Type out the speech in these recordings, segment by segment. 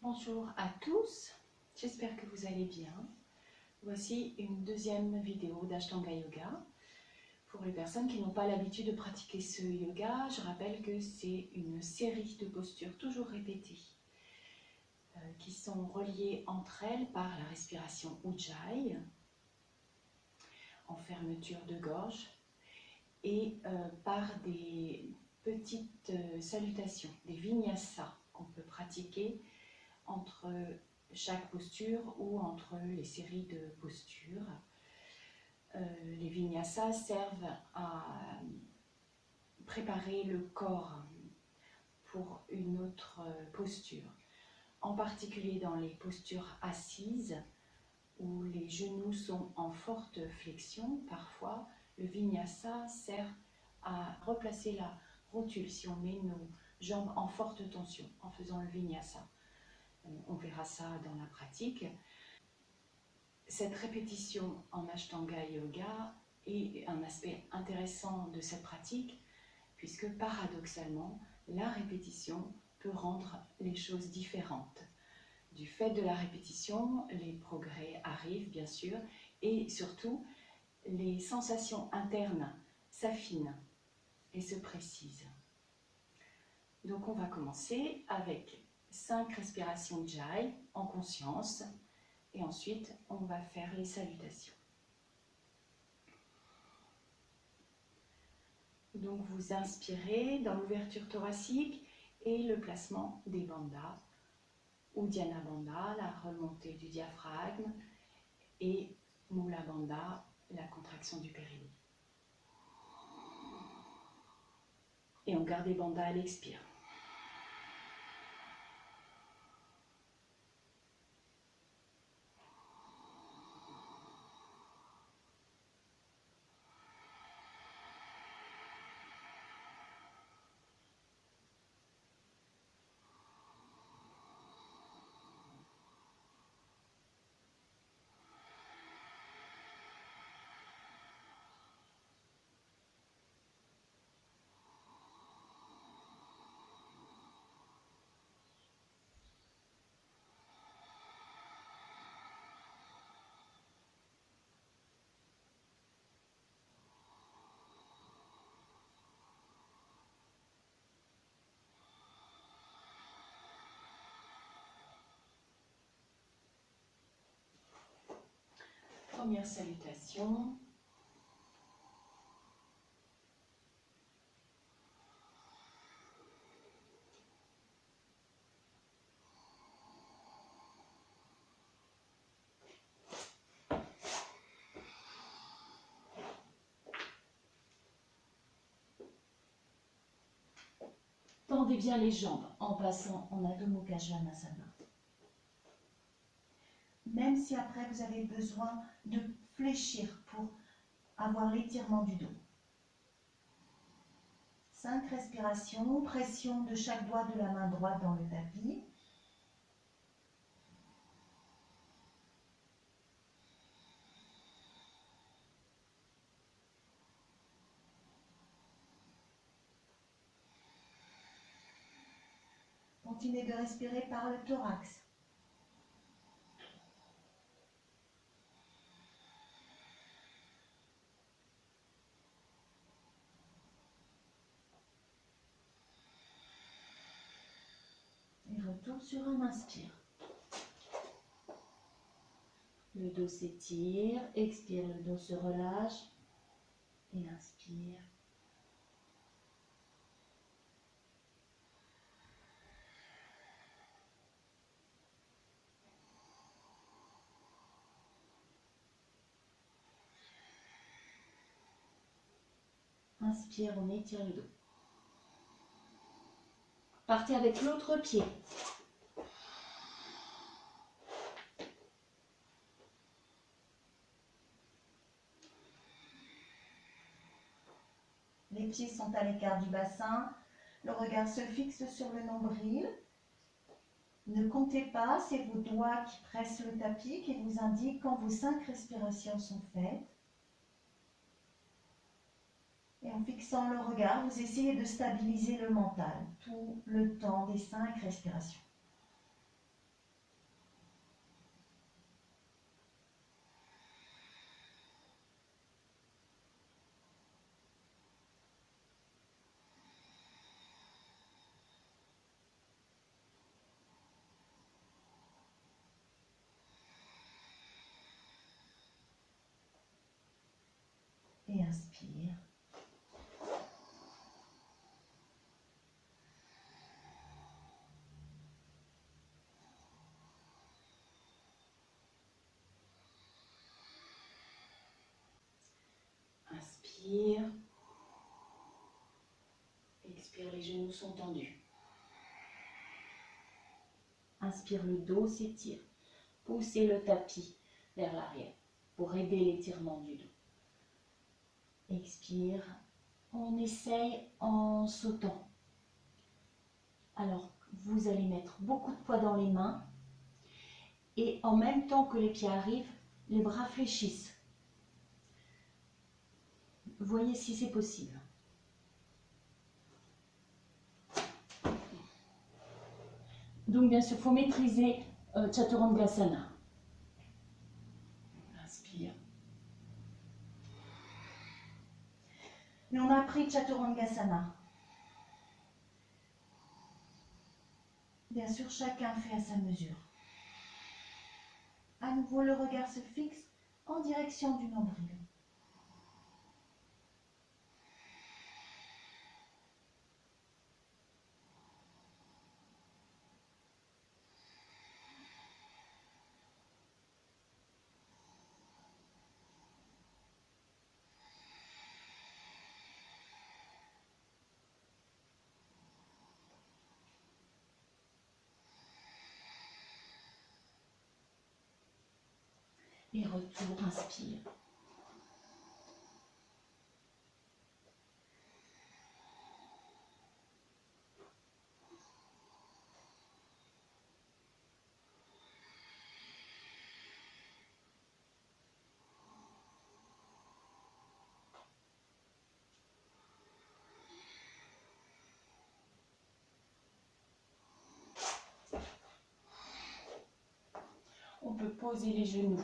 Bonjour à tous, j'espère que vous allez bien. Voici une deuxième vidéo d'Ashtanga Yoga. Pour les personnes qui n'ont pas l'habitude de pratiquer ce yoga, je rappelle que c'est une série de postures toujours répétées qui sont reliées entre elles par la respiration Ujjayi en fermeture de gorge et par des petites salutations, des vinyasas qu'on peut pratiquer entre chaque posture ou entre les séries de postures. Les vinyasas servent à préparer le corps pour une autre posture, en particulier dans les postures assises où les genoux sont en forte flexion. Parfois, le vinyasa sert à replacer la rotule si on met nos jambes en forte tension en faisant le vinyasa. On verra ça dans la pratique. Cette répétition en Ashtanga Yoga est un aspect intéressant de cette pratique puisque paradoxalement, la répétition peut rendre les choses différentes. Du fait de la répétition, les progrès arrivent bien sûr et surtout les sensations internes s'affinent et se précisent. Donc on va commencer avec 5 respirations Ujjayi en conscience et ensuite on va faire les salutations. Donc vous inspirez dans l'ouverture thoracique et le placement des bandhas, Uddiyana Bandha, la remontée du diaphragme, et Mula Bandha, la contraction du périnée. Et on garde les bandhas à l'expire. Première salutation. Tendez bien les jambes en passant en Adho Mukha Svanasana. Même si après vous avez besoin de fléchir pour avoir l'étirement du dos. 5 respirations, pression de chaque doigt de la main droite dans le tapis. Continuez de respirer par le thorax. Et retour sur un inspire. Le dos s'étire, expire, le dos se relâche et inspire. Inspire, on étire le dos. Partez avec l'autre pied. Les pieds sont à l'écart du bassin. Le regard se fixe sur le nombril. Ne comptez pas, c'est vos doigts qui pressent le tapis qui vous indiquent quand vos 5 respirations sont faites. Et en fixant le regard, vous essayez de stabiliser le mental tout le temps des 5 respirations. inspire. Inspire. Expire, les genoux sont tendus. Inspire, le dos s'étire. Poussez le tapis vers l'arrière pour aider l'étirement du dos. Expire. On essaye en sautant. Alors, vous allez mettre beaucoup de poids dans les mains et en même temps que les pieds arrivent, les bras fléchissent. Voyez si c'est possible. Donc bien sûr, il faut maîtriser Chaturangasana. Inspire. Et on a appris Chaturangasana. Bien sûr, chacun fait à sa mesure. À nouveau, le regard se fixe en direction du nombril. Et retour, inspire. On peut poser les genoux.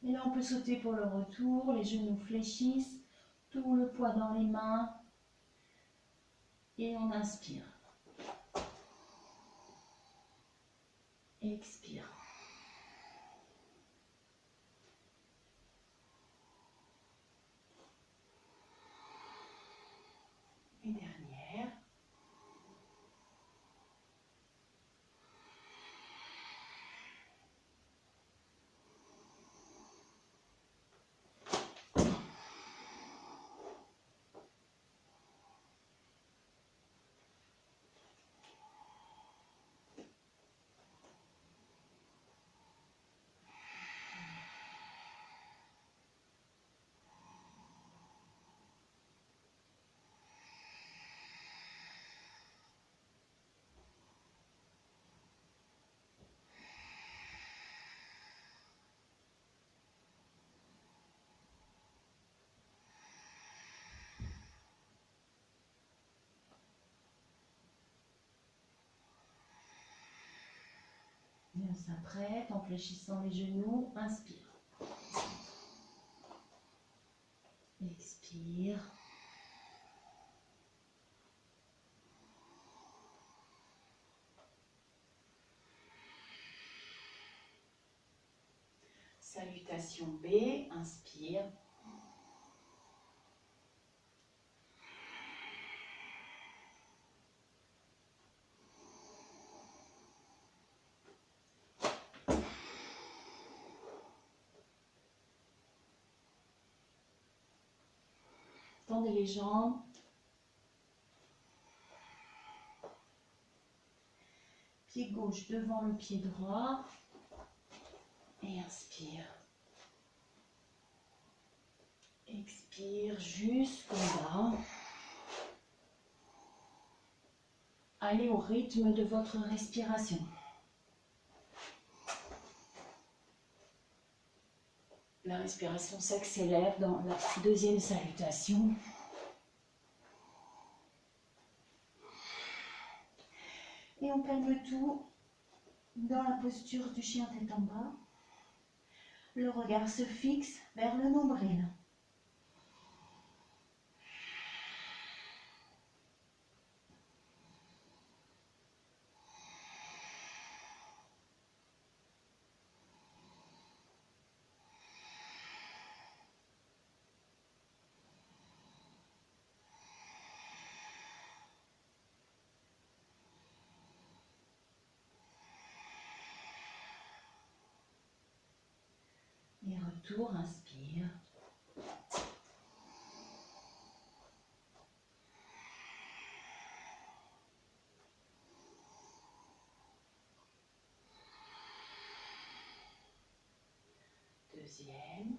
Et là, on peut sauter pour le retour. Les genoux fléchissent, tout le poids dans les mains. Et on inspire. Expire. Et dernière. Et on s'apprête en fléchissant les genoux. Inspire. Expire. Salutation B. Inspire. Tendez les jambes. Pied gauche devant le pied droit. Et inspire. Expire jusqu'en bas. Allez au rythme de votre respiration. La respiration s'accélère dans la deuxième salutation. Et on calme tout dans la posture du chien tête en bas. Le regard se fixe vers le nombril. Et retour, inspire. Deuxième.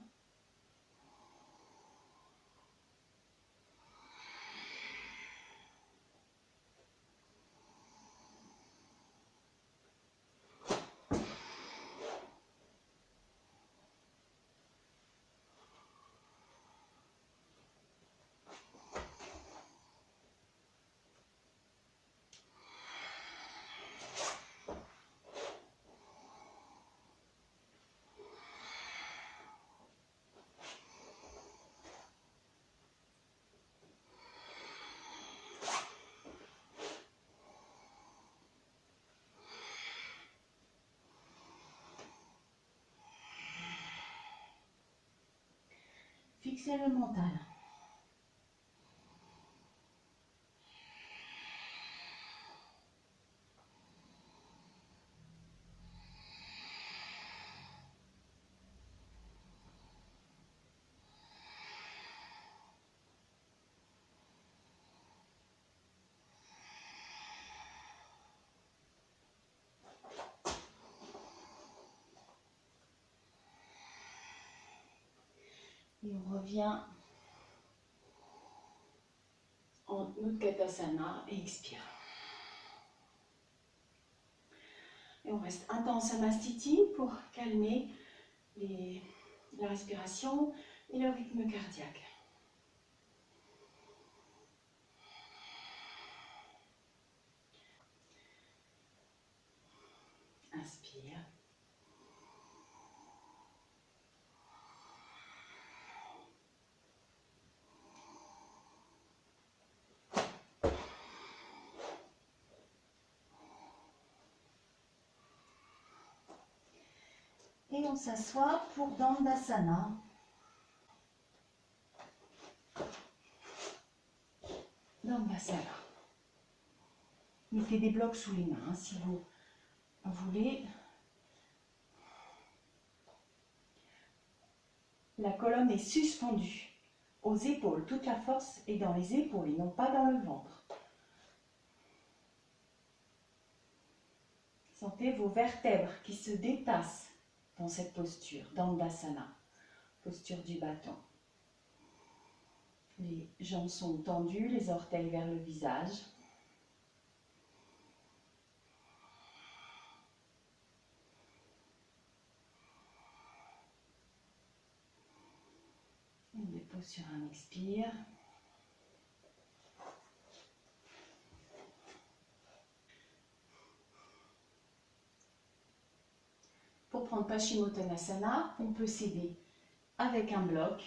Fixez le mental. Et on revient en Utkatasana et expire. Et on reste un temps en Samastiti pour calmer la respiration et le rythme cardiaque. Inspire. Et on s'assoit pour Dandasana. Dandasana. Mettez des blocs sous les mains si vous voulez. La colonne est suspendue aux épaules. Toute la force est dans les épaules et non pas dans le ventre. Sentez vos vertèbres qui se détassent dans cette posture, Dandasana, posture du bâton. Les jambes sont tendues, les orteils vers le visage. On dépose sur un expire. Pour prendre Paschimottanasana, on peut s'aider avec un bloc.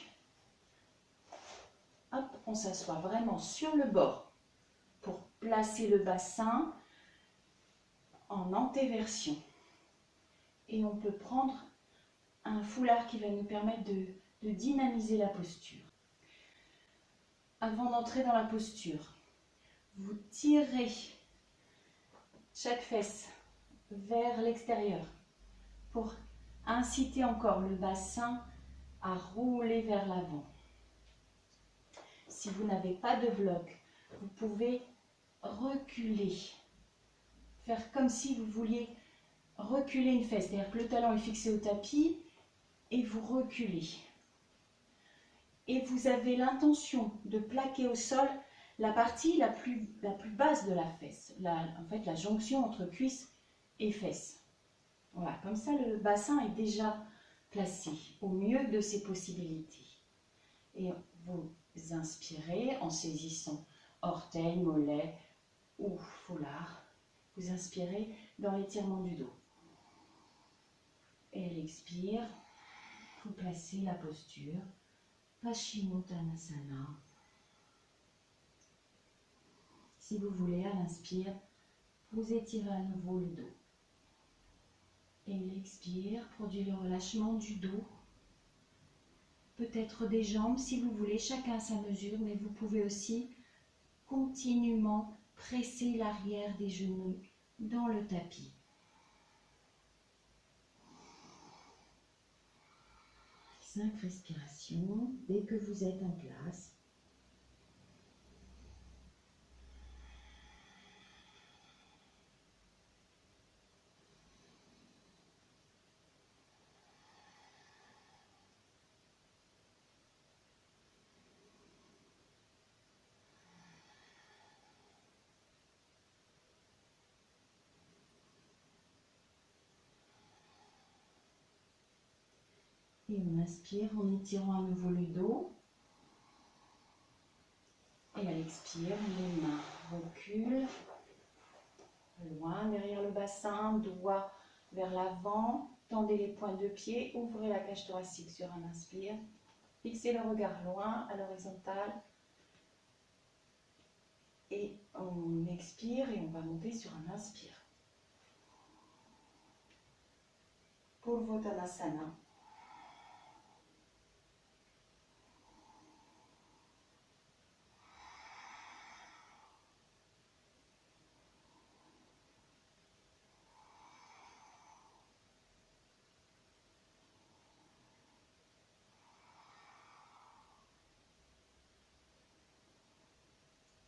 Hop, on s'assoit vraiment sur le bord pour placer le bassin en antéversion. Et on peut prendre un foulard qui va nous permettre de dynamiser la posture. Avant d'entrer dans la posture, vous tirez chaque fesse vers l'extérieur pour inciter encore le bassin à rouler vers l'avant. Si vous n'avez pas de bloc, vous pouvez reculer, faire comme si vous vouliez reculer une fesse, c'est-à-dire que le talon est fixé au tapis et vous reculez. Et vous avez l'intention de plaquer au sol la partie la plus basse de la fesse, en fait la jonction entre cuisse et fesse. Voilà, comme ça le bassin est déjà placé au mieux de ses possibilités. Et vous inspirez en saisissant orteils, mollets ou foulard. Vous inspirez dans l'étirement du dos. Et elle expire. Vous placez la posture Paschimottanasana. Si vous voulez, à l'inspire, vous étirez à nouveau le dos. Et l'expire produit le relâchement du dos. Peut-être des jambes si vous voulez, chacun à sa mesure, mais vous pouvez aussi continuellement presser l'arrière des genoux dans le tapis. 5 respirations dès que vous êtes en place. Et on inspire en étirant à nouveau le dos. Et à l'expire, les mains reculent. Loin derrière le bassin, doigts vers l'avant. Tendez les pointes de pied, ouvrez la cage thoracique sur un inspire. Fixez le regard loin, à l'horizontale. Et on expire et on va monter sur un inspire. Purvottanasana.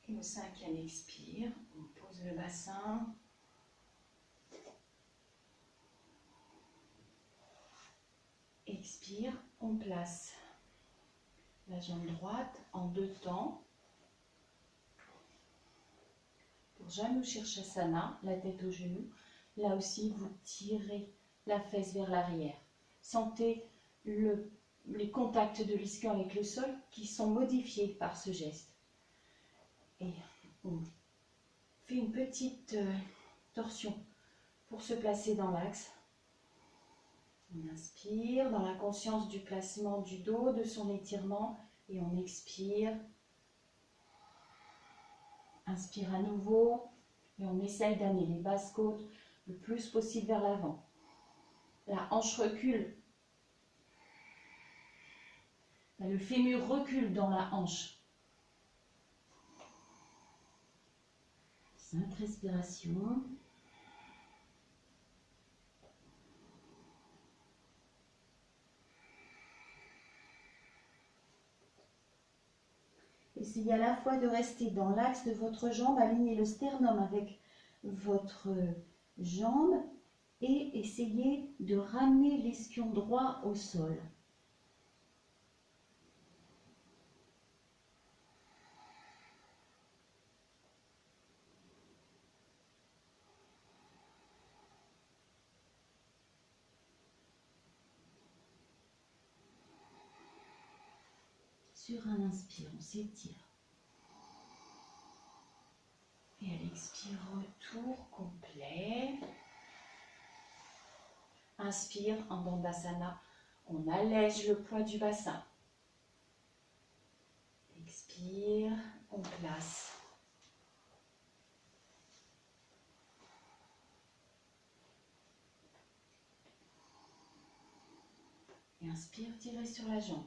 Et au 5e expire, on pose le bassin. Expire, on place la jambe droite en 2 temps. Pour Janu Shirshasana, la tête au genou, là aussi vous tirez la fesse vers l'arrière. Sentez les contacts de l'ischio avec le sol qui sont modifiés par ce geste. Et on fait une petite torsion pour se placer dans l'axe. On inspire dans la conscience du placement du dos, de son étirement, et on expire. Inspire à nouveau et on essaye d'amener les basses côtes le plus possible vers l'avant. La hanche recule. Le fémur recule dans la hanche. 5 respirations. Essayez à la fois de rester dans l'axe de votre jambe, alignez le sternum avec votre jambe et essayez de ramener l'ischio droit au sol. Sur un inspire, on s'étire. Et à l'expire, retour complet. Inspire en Dandasana, on allège le poids du bassin. Expire, on place. Et inspire, tirez sur la jambe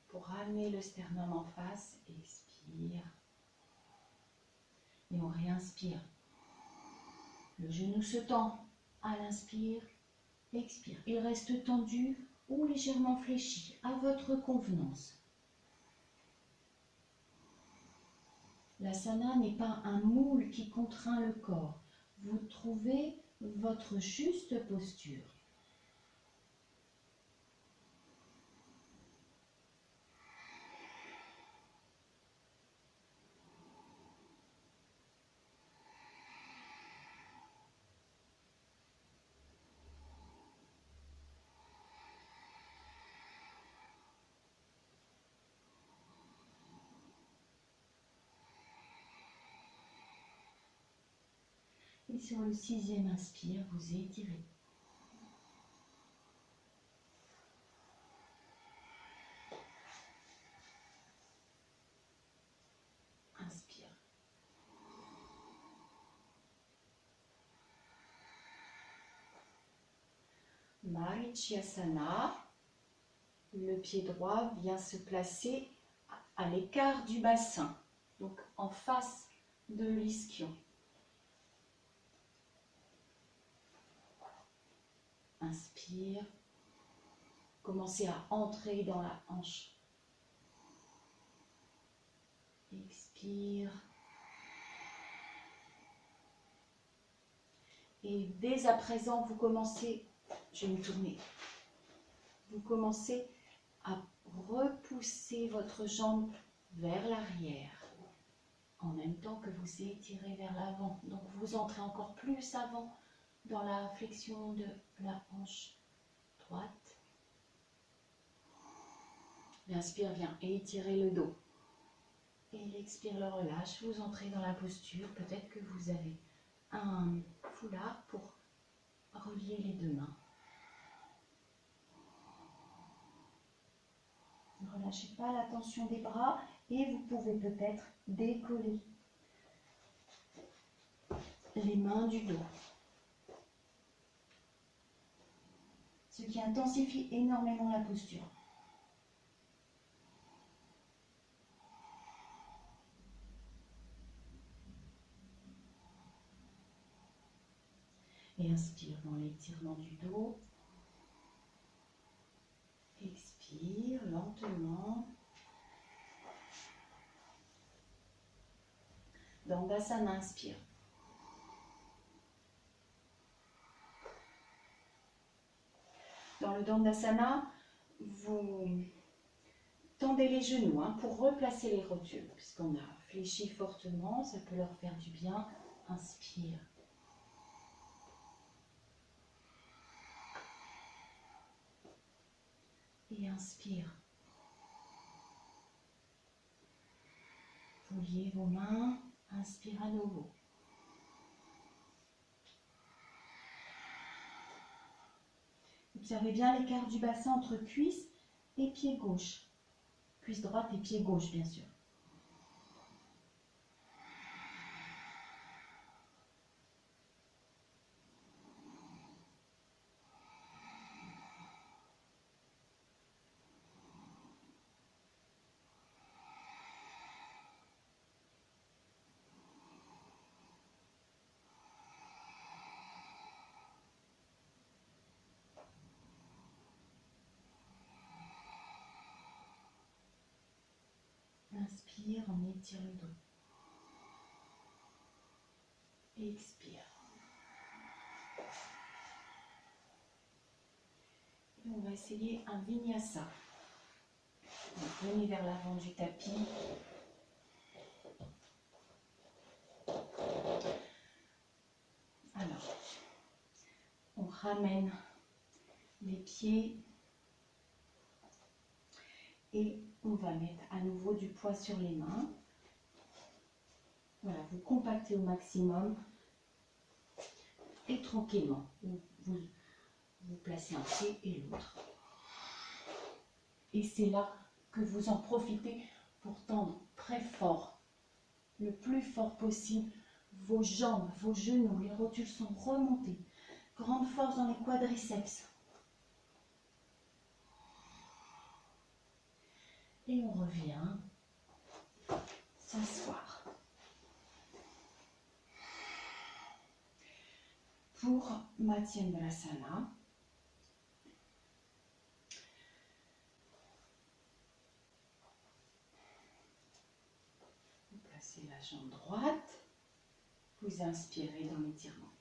pour ramener le sternum en face. Expire. Et on réinspire. Le genou se tend à l'inspire. Expire. Il reste tendu ou légèrement fléchi à votre convenance. L'asana n'est pas un moule qui contraint le corps. Vous trouvez votre juste posture. Et sur le 6e inspire, vous étirez. Inspire. Marichyasana. Le pied droit vient se placer à l'écart du bassin, donc en face de l'ischion. Inspire. Commencez à entrer dans la hanche. Expire. Et dès à présent, vous commencez, je vais me tourner, vous commencez à repousser votre jambe vers l'arrière, en même temps que vous étirez vers l'avant. Donc vous entrez encore plus avant dans la flexion de la hanche droite. L'inspire vient étirer le dos. Et l'expire le relâche. Vous entrez dans la posture. Peut-être que vous avez un foulard pour relier les deux mains. Ne relâchez pas la tension des bras et vous pouvez peut-être décoller les mains du dos. Ce qui intensifie énormément la posture. Et inspire dans l'étirement du dos. Expire lentement. Dandasana, inspire. Dans le Dandasana, vous tendez les genoux pour replacer les rotules. Puisqu'on a fléchi fortement, ça peut leur faire du bien. Inspire. Et inspire. Vous liez vos mains. Inspire à nouveau. Observez bien l'écart du bassin entre cuisse et pied gauche. Cuisse droite et pied gauche, bien sûr. Inspire, on étire le dos. Expire. Et on va essayer un vinyasa. Donc, venez vers l'avant du tapis. Alors, on ramène les pieds et on va mettre à nouveau du poids sur les mains. Voilà, vous compactez au maximum et tranquillement, vous placez un pied et l'autre. Et c'est là que vous en profitez pour tendre très fort, le plus fort possible, vos jambes, vos genoux, les rotules sont remontés. Grande force dans les quadriceps. Et on revient s'asseoir. Pour Matsyendrasana, vous placez la jambe droite, vous inspirez dans l'étirement.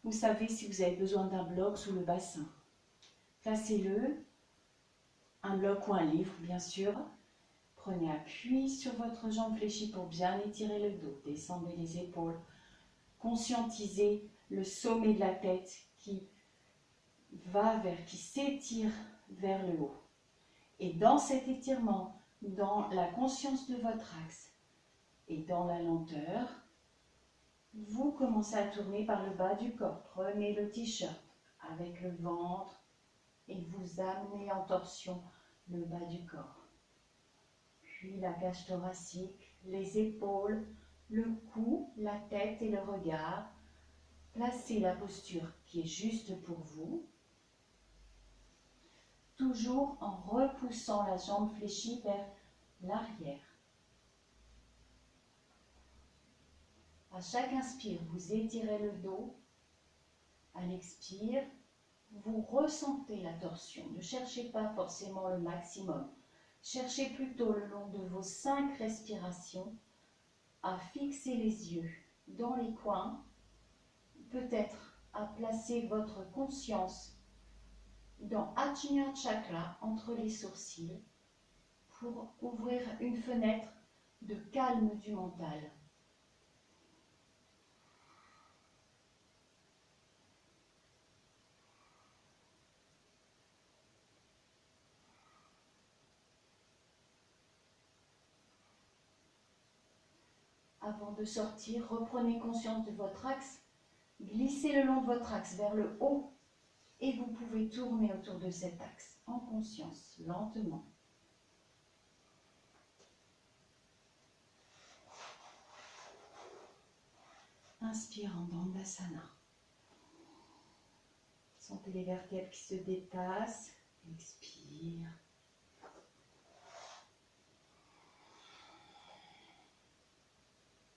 Vous savez si vous avez besoin d'un bloc sous le bassin. Placez-le, un bloc ou un livre bien sûr. Prenez appui sur votre jambe fléchie pour bien étirer le dos. Descendez les épaules. Conscientisez le sommet de la tête qui s'étire vers le haut. Et dans cet étirement, dans la conscience de votre axe et dans la lenteur, Vous commencez à tourner par le bas du corps. Prenez le t-shirt avec le ventre et vous amenez en torsion le bas du corps. Puis la cage thoracique, les épaules, le cou, la tête et le regard. Placez la posture qui est juste pour vous. Toujours en repoussant la jambe fléchie vers l'arrière. À chaque inspire, vous étirez le dos. À l'expire, vous ressentez la torsion. Ne cherchez pas forcément le maximum. Cherchez plutôt le long de vos 5 respirations à fixer les yeux dans les coins, peut-être à placer votre conscience dans Ajna Chakra entre les sourcils pour ouvrir une fenêtre de calme du mental. Avant de sortir, reprenez conscience de votre axe, glissez le long de votre axe vers le haut et vous pouvez tourner autour de cet axe en conscience, lentement. Inspire en Dandasana. Sentez les vertèbres qui se détassent. Expire.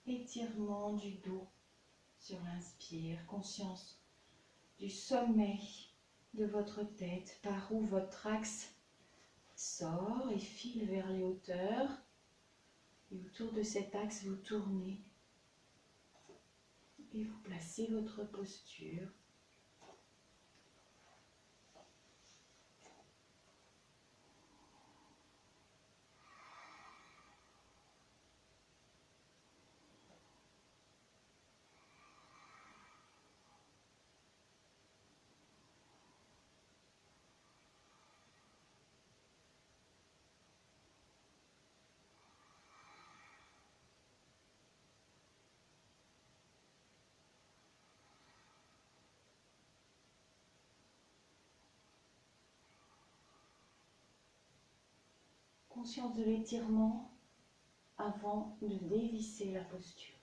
Étirement du dos sur l'inspire. Conscience du sommet de votre tête, par où votre axe sort et file vers les hauteurs. Et autour de cet axe, vous tournez et vous placez votre posture. Conscience de l'étirement avant de dévisser la posture.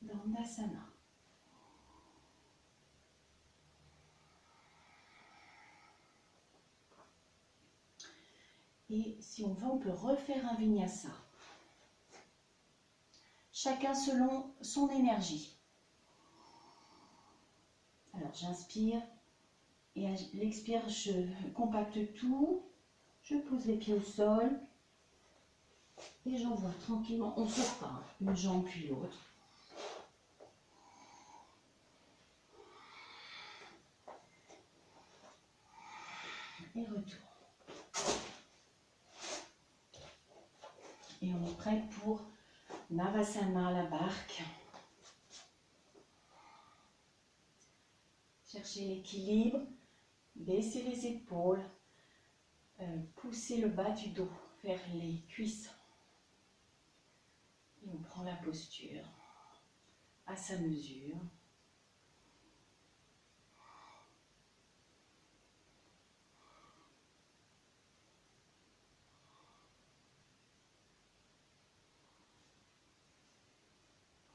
Dandasana. Et si on veut, on peut refaire un vinyasa. Chacun selon son énergie. Alors j'inspire et à l'expire, je compacte tout. Je pose les pieds au sol et j'envoie tranquillement. On ne sort pas, hein, une jambe puis l'autre. Et retour. Et on est prêt pour Navasana, la barque. Cherchez l'équilibre, baissez les épaules, poussez le bas du dos vers les cuisses. Et on prend la posture à sa mesure.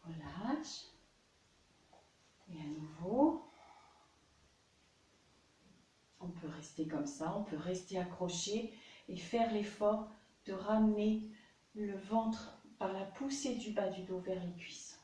Relâche. Et à nouveau. On peut rester comme ça, on peut rester accroché et faire l'effort de ramener le ventre par la poussée du bas du dos vers les cuisses.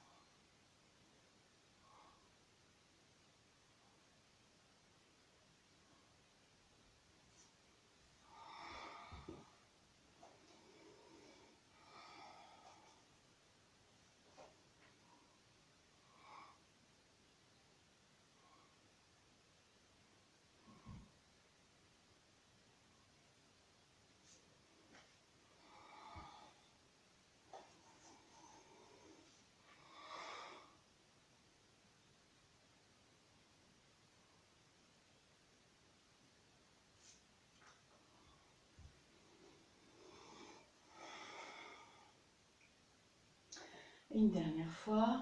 Une dernière fois.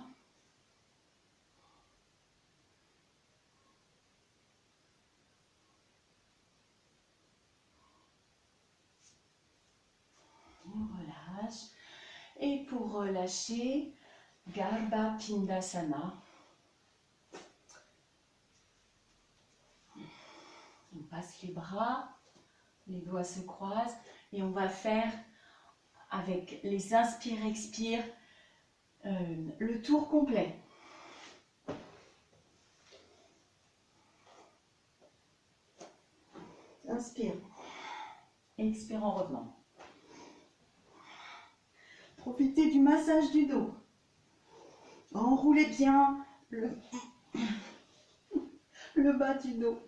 On relâche. Et pour relâcher, Garbha Pindasana. On passe les bras, les doigts se croisent et on va faire avec les inspire-expire le tour complet. Inspire. Expire en revenant. Profitez du massage du dos. Enroulez bien le bas du dos.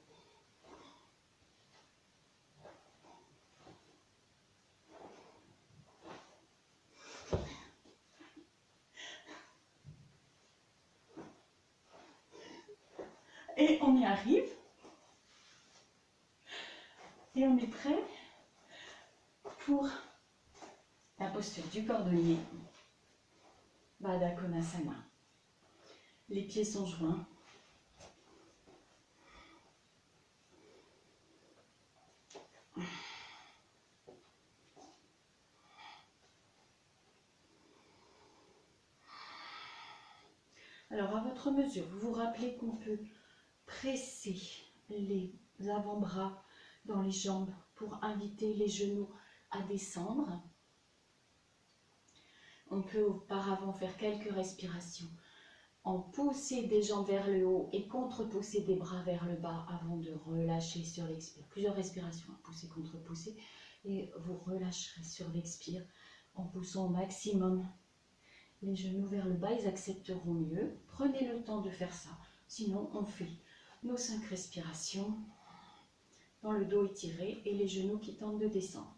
Et on y arrive. Et on est prêt pour la posture du cordonnier. Baddha Konasana. Les pieds sont joints. Alors à votre mesure, vous vous rappelez qu'on peut presser les avant-bras dans les jambes pour inviter les genoux à descendre. On peut auparavant faire quelques respirations en pousser des jambes vers le haut et contre-pousser des bras vers le bas avant de relâcher sur l'expire. Plusieurs respirations, pousser, contre-pousser, et vous relâcherez sur l'expire en poussant au maximum les genoux vers le bas, ils accepteront mieux. Prenez le temps de faire ça, sinon on fait nos 5 respirations dans le dos étiré et les genoux qui tentent de descendre.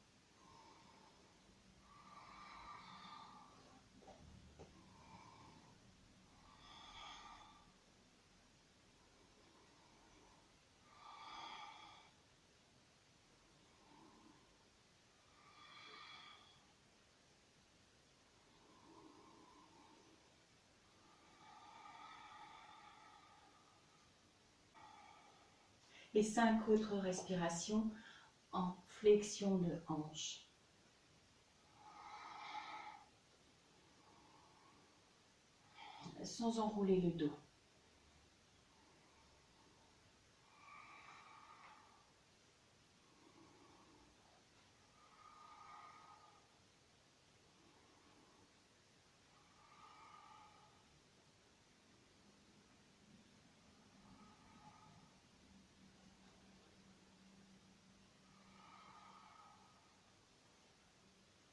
Et 5 autres respirations en flexion de hanche. Sans enrouler le dos.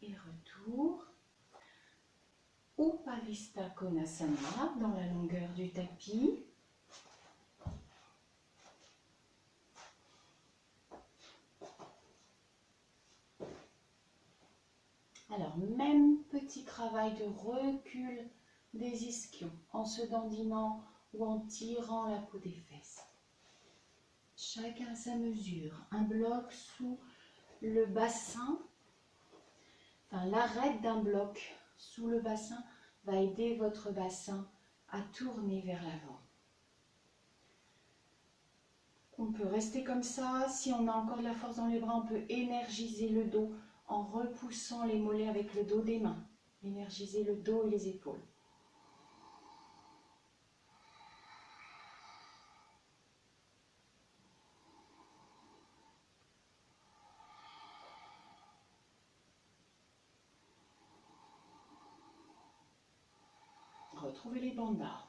Et retour. Upavista Konasana dans la longueur du tapis. Alors, même petit travail de recul des ischions en se dandinant ou en tirant la peau des fesses. Chacun à sa mesure. Un bloc sous le bassin, enfin l'arête d'un bloc sous le bassin va aider votre bassin à tourner vers l'avant. On peut rester comme ça. Si on a encore de la force dans les bras, on peut énergiser le dos en repoussant les mollets avec le dos des mains. Énergiser le dos et les épaules. Retrouvez les bandhas.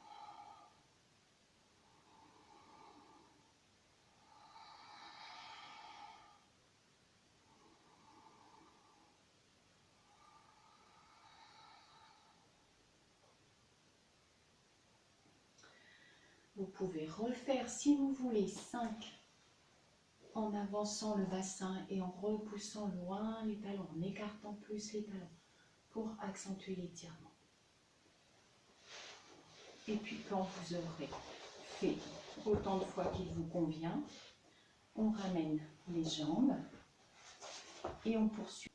Vous pouvez refaire, si vous voulez, 5 en avançant le bassin et en repoussant loin les talons, en écartant plus les talons pour accentuer l'étirement. Et puis quand vous aurez fait autant de fois qu'il vous convient, on ramène les jambes et on poursuit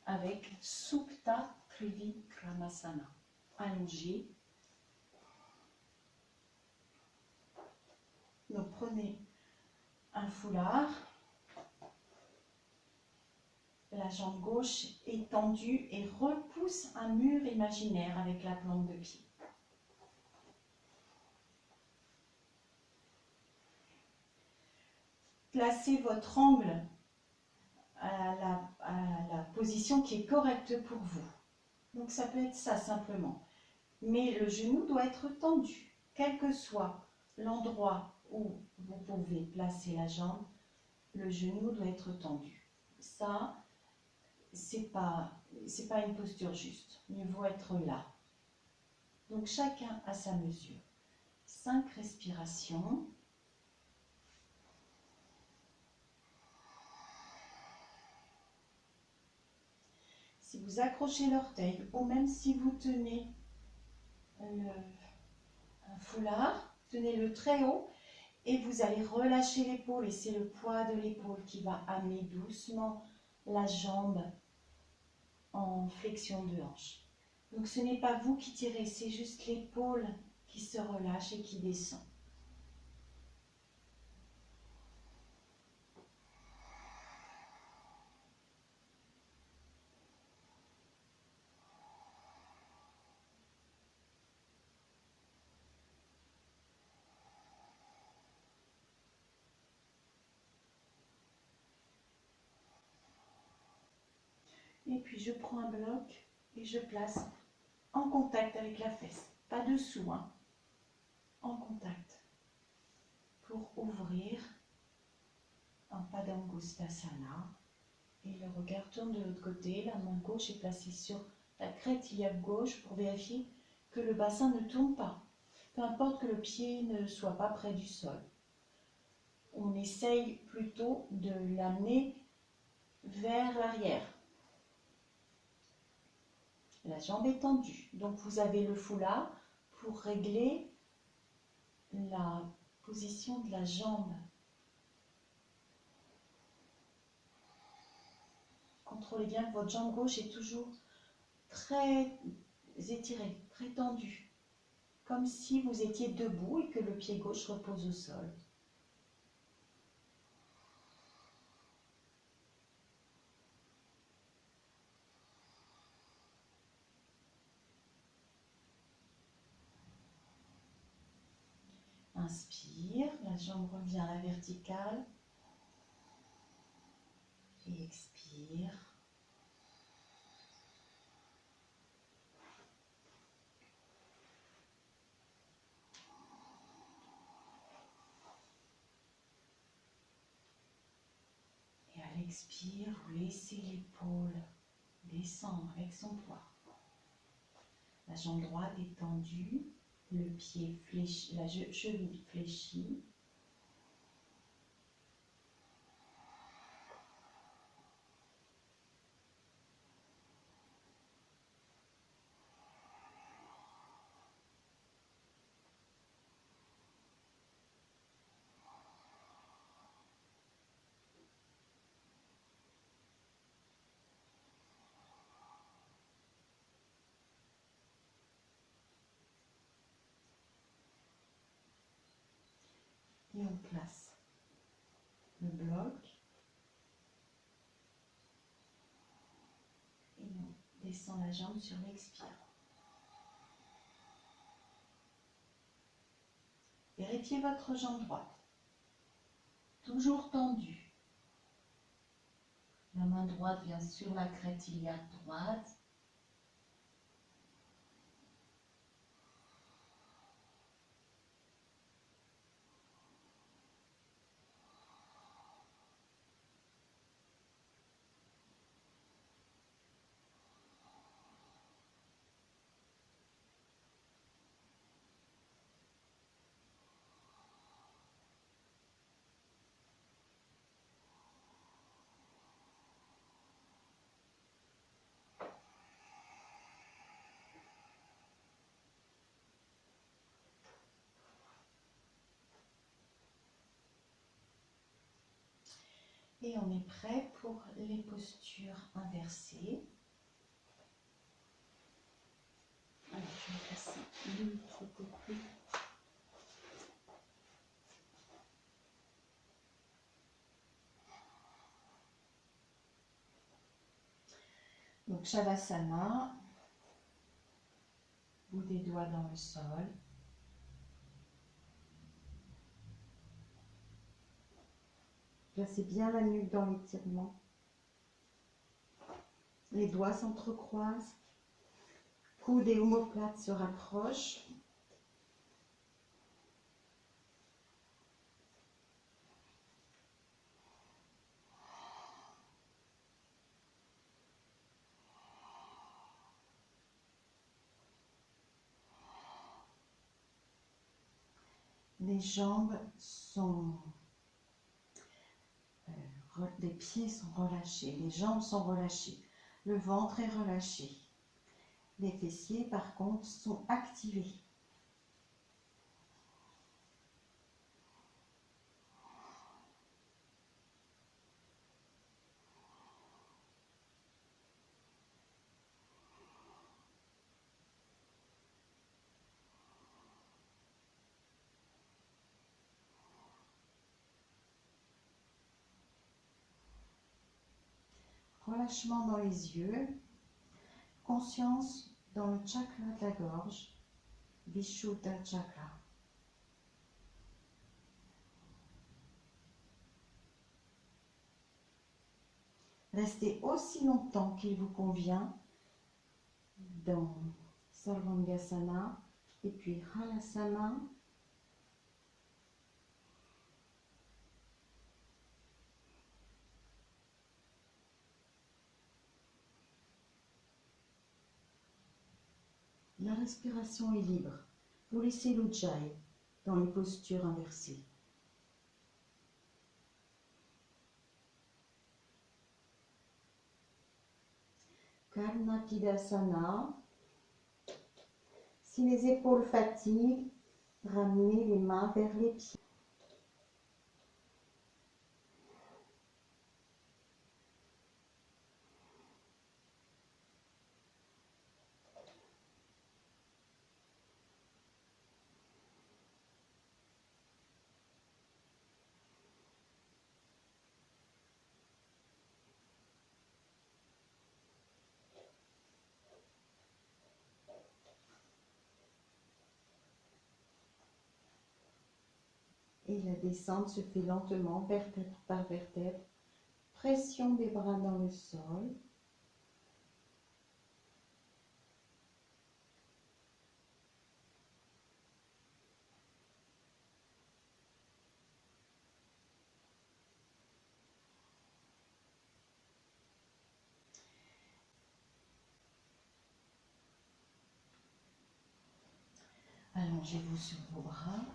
avec Supta Trivikramasana. allongé. Donc prenez un foulard, la jambe gauche est tendue et repousse un mur imaginaire avec la plante de pied. Placez votre angle à la position qui est correcte pour vous. Donc ça peut être ça simplement. Mais le genou doit être tendu, quel que soit l'endroit où vous pouvez placer la jambe, le genou doit être tendu. Ça, c'est pas une posture juste. Mieux vaut être là. Donc chacun à sa mesure. 5 respirations. Si vous accrochez l'orteil ou même si vous tenez un foulard, tenez-le très haut et vous allez relâcher l'épaule et c'est le poids de l'épaule qui va amener doucement la jambe en flexion de hanche. Donc ce n'est pas vous qui tirez, c'est juste l'épaule qui se relâche et qui descend. Et puis je prends un bloc et je place en contact avec la fesse. Pas dessous, hein. En contact. Pour ouvrir un Padangusthasana. Et le regard tourne de l'autre côté. La main gauche est placée sur la crête iliaque gauche pour vérifier que le bassin ne tourne pas. Peu importe que le pied ne soit pas près du sol. On essaye plutôt de l'amener vers l'arrière. La jambe est tendue. Donc vous avez le foulard pour régler la position de la jambe. Contrôlez bien que votre jambe gauche est toujours très étirée, très tendue. Comme si vous étiez debout et que le pied gauche repose au sol. Inspire, la jambe revient à la verticale. Et expire. Et à l'expire, vous laissez l'épaule descendre avec son poids. La jambe droite est tendue, le pied fléchi, la cheville fléchie. Et on place le bloc. Et on descend la jambe sur l'expire. Vérifiez votre jambe droite. Toujours tendue. La main droite vient sur la crête iliaque droite. Et on est prêt pour les postures inversées. Alors, je vais passer de l'autre côté. Donc, Shavasana, bout des doigts dans le sol. Placez bien la nuque dans l'étirement. Les doigts s'entrecroisent. Coude et omoplate se rapprochent. Les jambes sont... les pieds sont relâchés, les jambes sont relâchées, le ventre est relâché. Les fessiers, par contre, sont activés. Relâchement dans les yeux, conscience dans le chakra de la gorge, Vishuddha Chakra. Restez aussi longtemps qu'il vous convient dans Sarvangasana et puis Halasana. La respiration est libre. Vous laissez l'Ujjayi dans les postures inversées. Karnatidasana. Si les épaules fatiguent, ramenez les mains vers les pieds. Et la descente se fait lentement, vertèbre par vertèbre. Pression des bras dans le sol. Allongez-vous sur vos bras.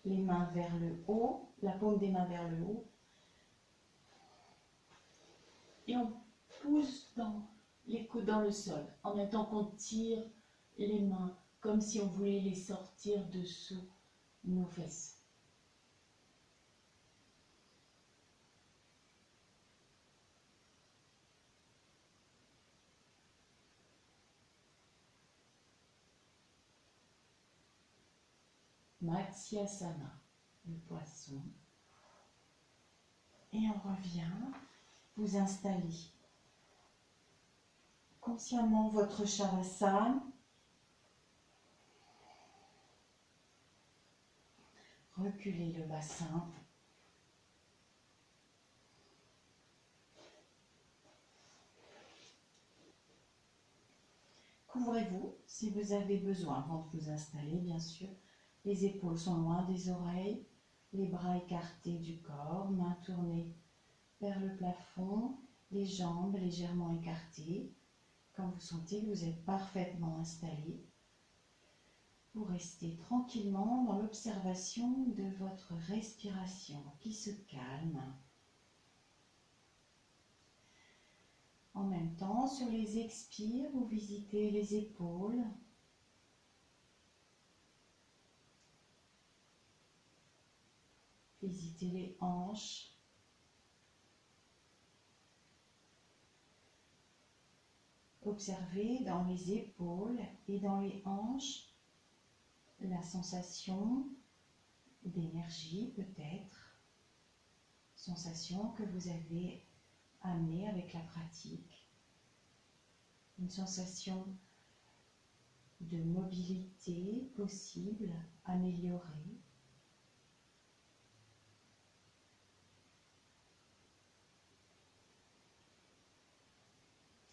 Les mains vers le haut, la paume des mains vers le haut. Et on pousse les coudes dans le sol, en même temps qu'on tire les mains, comme si on voulait les sortir dessous nos fesses. Matsyasana, le poisson. Et on revient, vous installez consciemment votre Shavasana. Reculez le bassin. Couvrez-vous si vous avez besoin avant de vous installer, bien sûr. Les épaules sont loin des oreilles, les bras écartés du corps, mains tournées vers le plafond, les jambes légèrement écartées. Quand vous sentez que vous êtes parfaitement installé, vous restez tranquillement dans l'observation de votre respiration qui se calme. En même temps, sur les expires, vous visitez les épaules. Visitez les hanches. observez dans les épaules et dans les hanches la sensation d'énergie peut-être, sensation que vous avez amenée avec la pratique, une sensation de mobilité possible, améliorée.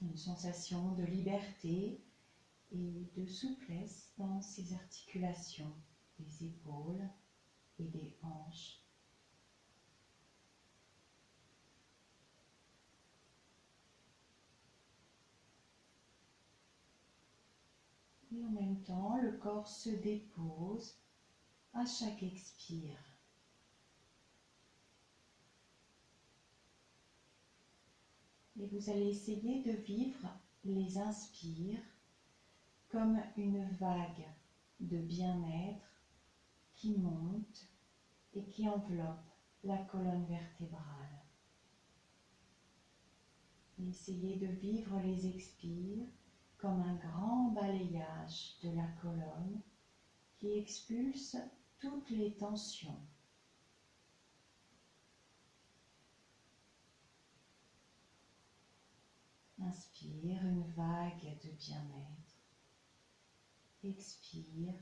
Une sensation de liberté et de souplesse dans ces articulations des épaules et des hanches. Et en même temps, le corps se dépose à chaque expire. Et vous allez essayer de vivre les inspires comme une vague de bien-être qui monte et qui enveloppe la colonne vertébrale. Et essayez de vivre les expires comme un grand balayage de la colonne qui expulse toutes les tensions. Inspire, une vague de bien-être. Expire,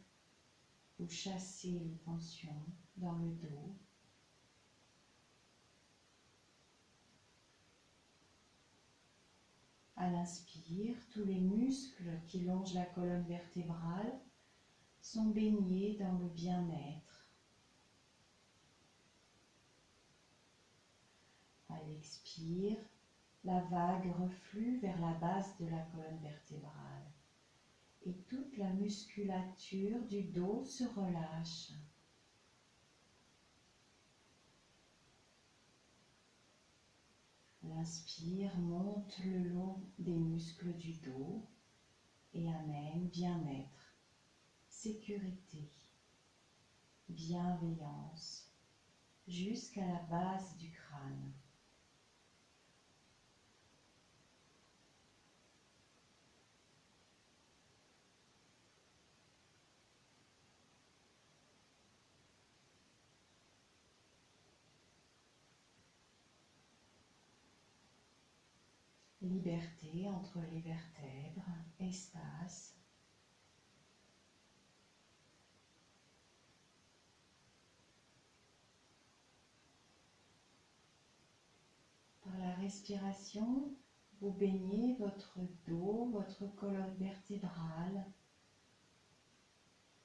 vous chassez les tensions dans le dos. À l'inspire, tous les muscles qui longent la colonne vertébrale sont baignés dans le bien-être. À l'expire, la vague reflue vers la base de la colonne vertébrale et toute la musculature du dos se relâche. L'inspire monte le long des muscles du dos et amène bien-être, sécurité, bienveillance jusqu'à la base du crâne. Liberté entre les vertèbres, espace. Par la respiration, vous baignez votre dos, votre colonne vertébrale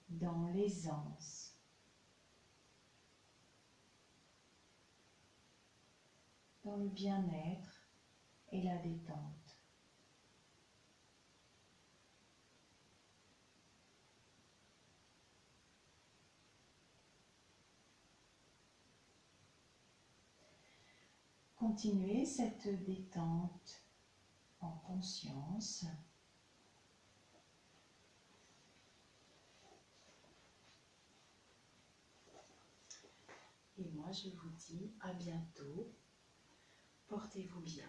dans l'aisance. Dans le bien-être et la détente. Continuez cette détente en conscience. Et moi, je vous dis à bientôt. Portez-vous bien.